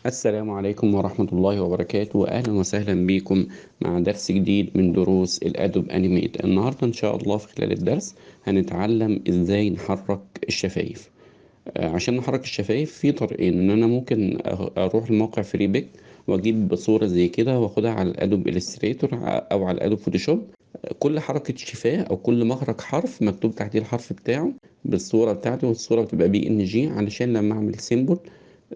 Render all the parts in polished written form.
السلام عليكم ورحمة الله وبركاته، أهلا وسهلا بكم مع درس جديد من دروس الأدوب أنيميت. النهاردة إن شاء الله في خلال الدرس هنتعلم إزاي نحرك الشفايف. عشان نحرك الشفايف في طريقين، إن أنا ممكن أروح الموقع فريبيك وأجيب صورة زي كده وأخدها على الأدوب إليستريتور أو على الأدوب فوتوشوب. كل حركة شفاه أو كل مخرج حرف مكتوب تحتيه الحرف بتاعه بالصورة بتاعته، والصورة بتبقى PNG علشان لما أعمل سيمبل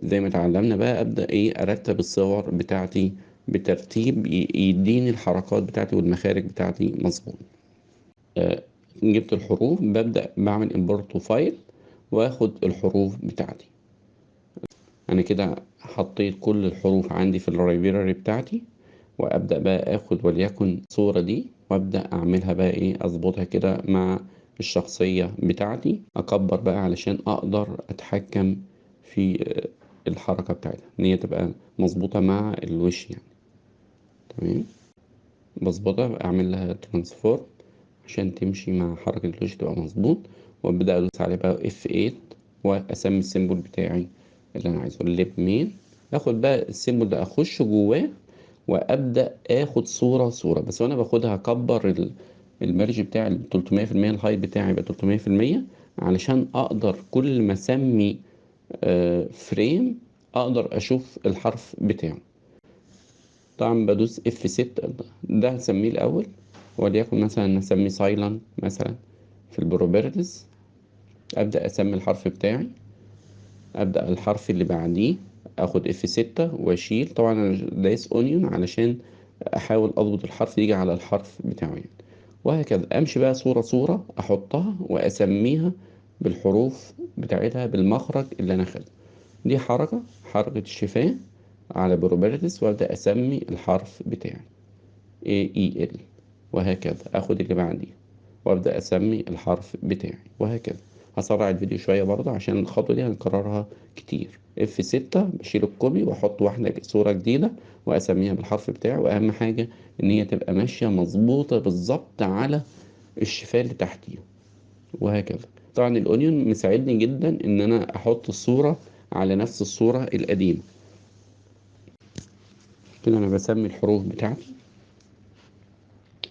زي ما اتعلمنا بقى أبدأ أرتب الصور بتاعتي بترتيب يديني الحركات بتاعتي والمخارج بتاعتي مظبوط. جبت الحروف، ببدأ بعمل import فايل واخد الحروف بتاعتي. انا كده حطيت كل الحروف عندي في اللايبراري بتاعتي، وابدأ بقى اخد وليكن صورة دي وابدأ اعملها بقى اظبطها كده مع الشخصية بتاعتي، اكبر بقى علشان اقدر اتحكم في الحركة بتاعتها ان هي تبقى مظبوطة مع الوش يعني. تمام، بظبطها اعمل لها ترانسفورم عشان تمشي مع حركة الوش تبقى مظبوط، وابدأ ادوس عليه بقى F8 واسمي السيمبل بتاعي اللي انا عايزه الليب مين. اخد بقى السيمبل ده اخش جواه وابدأ اخد صورة صورة بس، وانا باخدها اكبر المارج بتاعي ال 300%، الهايت بتاعي يبقى 300% علشان اقدر كل ما اسمي فريم اقدر اشوف الحرف بتاعه. طبعا بدوس F6، ده هسميه الأول، وليكن مثلا نسميه سايلنت مثلا. في البروبرتيز أبدأ أسمي الحرف بتاعي، أبدأ الحرف اللي بعديه أخد F6 وأشيل. طبعا أنا دايس أونيون علشان أحاول أضبط الحرف يجي على الحرف بتاعه يعني. وهكذا أمشي بقى صورة صورة أحطها وأسميها بالحروف بتاعتها بالمخرج اللي أنا خده. دي حركة الشفاه على بروبرتيز، وأبدأ أسمي الحرف بتاعي AEL، وهكذا اخد اللي بعديه وابدا اسمي الحرف بتاعي وهكذا. هسرع الفيديو شويه برضه عشان الخطوه دي هنكررها كتير. F6 بشيل الكوبي واحط واحده صوره جديده واسميها بالحرف بتاعي، واهم حاجه ان هي تبقى ماشيه مظبوطه بالظبط على الشفاه اللي تحتيه وهكذا. طبعا الاونيون مساعدني جدا ان انا احط الصوره على نفس الصوره القديمه. كده انا بسمي الحروف بتاعتي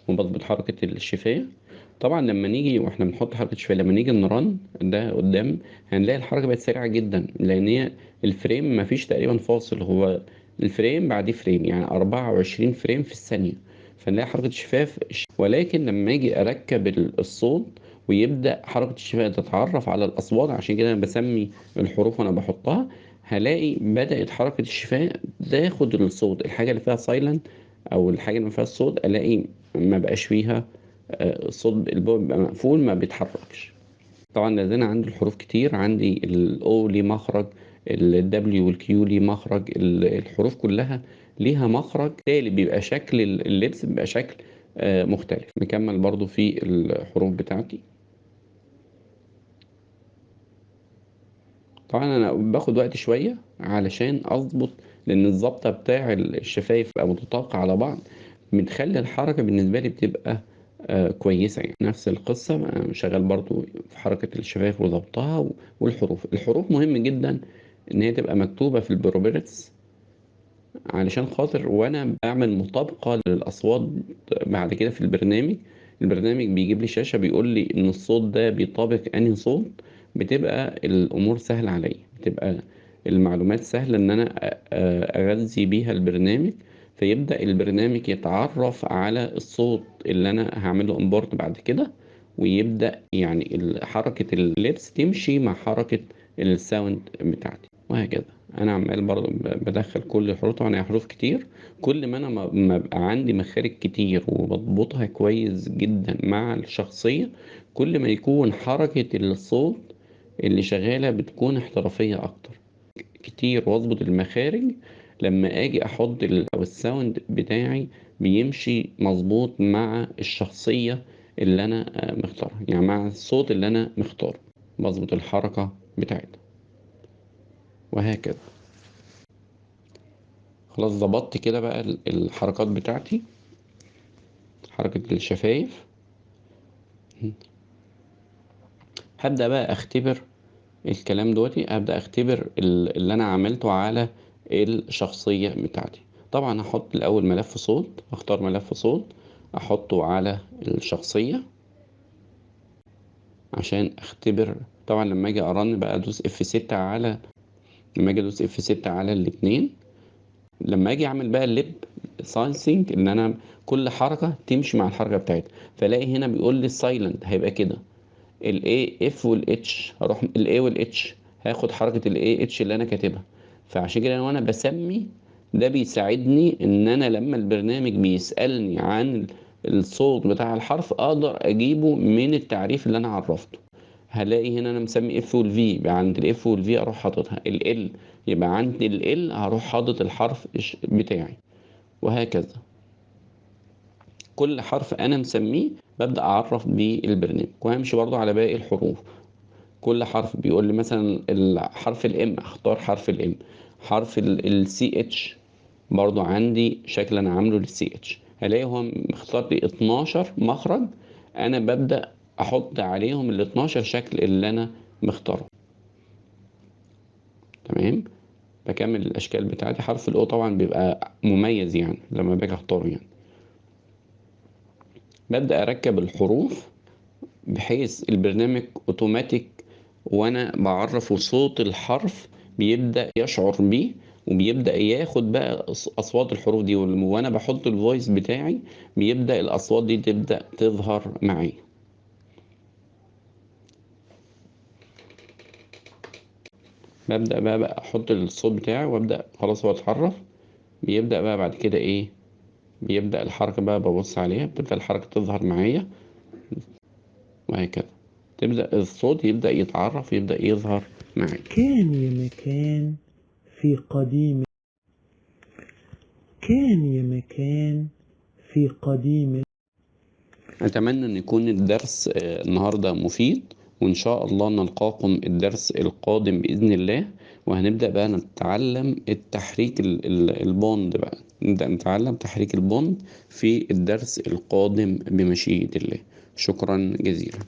وبظبط حركة الشفاية. طبعا لما نيجي واحنا بنحط حركة الشفاية، لما نيجي نرن ده قدام هنلاقي الحركة بقت سريعة جدا، لأن هي الفريم مفيش تقريبا فاصل، هو الفريم بعديه فريم يعني 24 فريم في الثانية. فنلاقي حركة الشفايف، ولكن لما اجي اركب الصوت ويبدأ حركة الشفاية تتعرف على الأصوات، عشان كده أنا بسمي الحروف وأنا بحطها، هلاقي بدأت حركة الشفاية تاخد الصوت، الحاجة اللي فيها سايلنت أو الحاجة اللي ما فيهاش صوت ألاقي ما بقاش فيها الصوت، الباب بيبقى مقفول ما بيتحركش. طبعا لازم عندي الحروف كتير، عندي الاو ليه مخرج، الدبليو والكيو ليه مخرج، الحروف كلها ليها مخرج تالي، بيبقى شكل اللبس بيبقى شكل مختلف. نكمل برضو في الحروف بتاعتي. طبعا انا باخد وقت شوية علشان اظبط، لان الظبطة بتاع الشفايف بقى متطابقة على بعض، بتخلي الحركة بالنسبة لي بتبقى كويسة يعني. نفس القصة أنا شغال برضو في حركة الشفايف وظبطها الحروف مهم جدا ان هي تبقى مكتوبة في البروبرتس، علشان خاطر وانا بعمل مطابقة للاصوات بعد كده في البرنامج بيجيب لي شاشة بيقول لي ان الصوت ده بيطابق انهي صوت. بتبقى الامور سهلة عليا، بتبقى المعلومات سهلة ان انا اغذي بيها البرنامج، فيبدأ البرنامج يتعرف على الصوت اللي انا هعمله امبورت بعد كده، ويبدأ يعني حركة اللبس تمشي مع حركة الساوند بتاعتي وهكذا. انا عمال برضه بدخل كل الحروف، طبعا هي حروف كتير. كل ما انا ما بقى عندي مخارج كتير وبضبطها كويس جدا مع الشخصية، كل ما يكون حركة الصوت اللي شغالة بتكون احترافية اكتر كتير، واظبط المخارج لما اجي احط او الساوند بتاعي بيمشي مظبوط مع الشخصية اللي انا مختارها، يعني مع الصوت اللي انا مختاره بظبط الحركة بتاعتها وهكذا. خلاص ظبطت كده بقى الحركات بتاعتي، حركة الشفايف. هبدأ بقى اختبر الكلام دوتي، هبدأ اختبر اللي انا عملته على الشخصية بتاعتي. طبعا هحط الأول ملف صوت، اختار ملف صوت احطه على الشخصية عشان اختبر. طبعا لما اجي ارن بقى ادوس F6 على، لما اجي ادوس F6 على الاتنين، لما اجي اعمل بقى الليب ساينسينج ان انا كل حركة تمشي مع الحركة بتاعتها، فلاقي هنا بيقول لي السايلنت هيبقى كده الاي اف والاتش، هروح الاي والاتش هاخد حركة الاي اتش اللي انا كاتبها. فعشان كده وانا بسمي ده بيساعدني ان انا لما البرنامج بيسألني عن الصوت بتاع الحرف اقدر اجيبه من التعريف اللي انا عرفته. هلاقي هنا انا مسمي اف والفي، يبقى عند الاف والفي اروح حاططها ال، يبقى عند ال هروح حاطط الحرف بتاعي، وهكذا. كل حرف انا مسميه ببدأ اعرف بيه البرنامج، وهمشي برضو على باقي الحروف. كل حرف بيقول لي مثلا حرف الام، اختار حرف الام. حرف السي اتش برضو عندي شكل انا عامله للسي اتش، هلاقي هو مختار لي 12 مخرج، انا ببدأ احط عليهم ال 12 شكل اللي انا مختاره. تمام، بكمل الاشكال بتاعتي. حرف الاو طبعا بيبقى مميز يعني لما باجي اختاره يعني. ببدأ اركب الحروف بحيث البرنامج اوتوماتيك وانا بعرفه صوت الحرف بيبدأ يشعر بيه، وبيبدأ ياخد بقى اصوات الحروف دي، وانا بحط الفويس بتاعي بيبدأ الاصوات دي تبدأ تظهر معي. ببدأ بقى احط الصوت بتاعي وابدأ خلاص هو اتحرف. بيبدأ بقى بعد كده ايه، بيبدأ الحركة بقى ببص عليها بتبدأ الحركة تظهر معايا، وهكذا تبدأ الصوت يبدأ يتعرف يبدأ يظهر معايا. كان يا مكان في قديم، كان يا مكان في قديم. أتمنى أن يكون الدرس النهاردة مفيد، وإن شاء الله نلقاكم الدرس القادم بإذن الله. وهنبدأ بقى نتعلم التحريك البوند بقى، نبدأ نتعلم تحريك البوند في الدرس القادم بمشيئة الله. شكرا جزيلا.